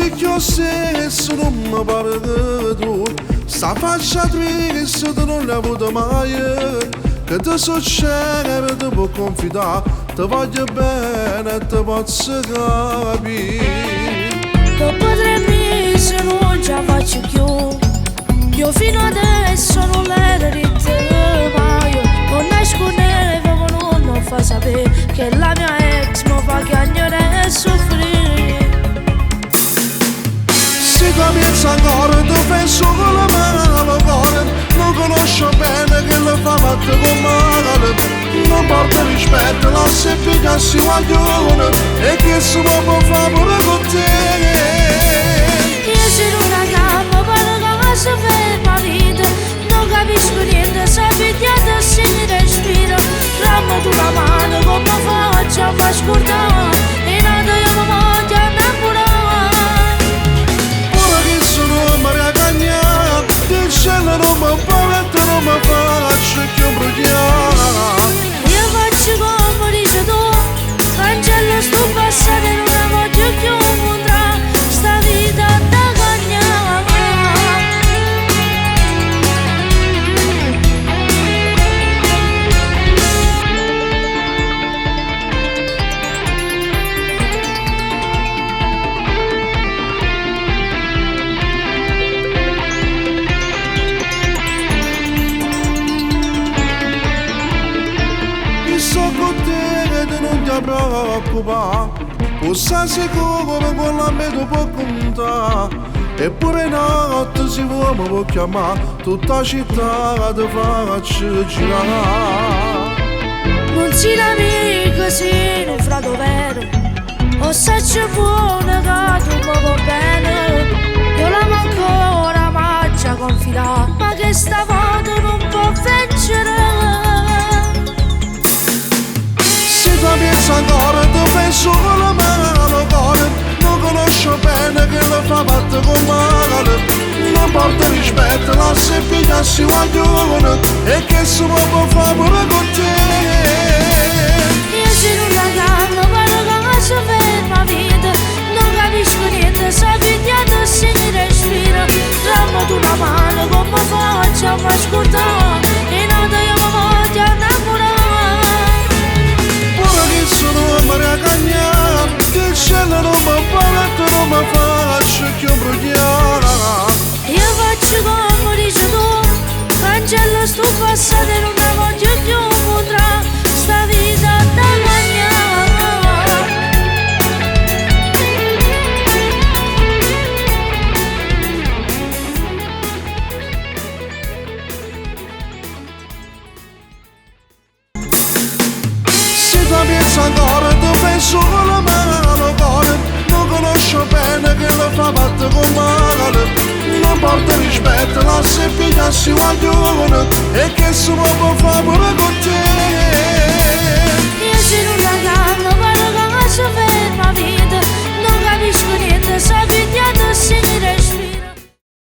che io stesso non mi pare che tu sta faccia triste non l'hai avuto mai. Che ti succede ti può confidare, ti voglio bene e ti posso capire. Dopo 3 mesi non ce la faccio più, io fino adesso non l'ero mai. Non nascondevo, non fa sapere che la mia ex mi fa chiagnare e soffrire. Se comienza ancora ti penso con la mano al cuore, non conosco bene che lo fa fatto con male. Non porta rispetto, la semplice si guaglione e che si può fare pure con te. Io sono una gamba, parlo che si ferma vita, non capisco niente, se pigliata si mi respira. Rammo tu la mano come faccio a far scordare, e nata io mi voglio innamorare. Ora che sono Maria Cagna, il cielo non mi paventa, non mi faccio più bruciare. Io faccio come dici tu, cancello sto passato e non la voglio più incontrare, sta vita da cagnare. Sto con te che non ti preoccupare, possa sicuro che con la me tu puoi contare. Eppure notte si può mi può chiamare, tutta la città ti faccio girare. Non si l'amico, si ne frate vero, o se c'è buono che tu mi va bene. Io l'amo ancora, ma già confidare, ma che stavolta non può vincere. Se comienza ancora ti penso con la mano al cuore, non conosco bene che lo fa fatto con male. Non porta rispetto, la semplice si guaglione e che si può fare pure con te. Io sono una gamba, parlo che si ferma vita, non capisco niente, se pigliata si mi respira. Rammo tu la mano come faccio a far scordare, e nata io mi voglio innamorare. Ora che sono Maria Cagna, il cielo non mi paventa, non mi faccio più bruciare. Io faccio come dici tu, cancello sto passato e non la voglio più incontrare, sta vita da cagnare. Se comienza ancora ti penso con la mano al cuore, non conosco bene che lo fa fatto con male. Non porta rispetto, la semplice si guaglione e che si può fare pure con te. Io sono una gamba, parlo che si ferma vita, non capisco niente, se pigliata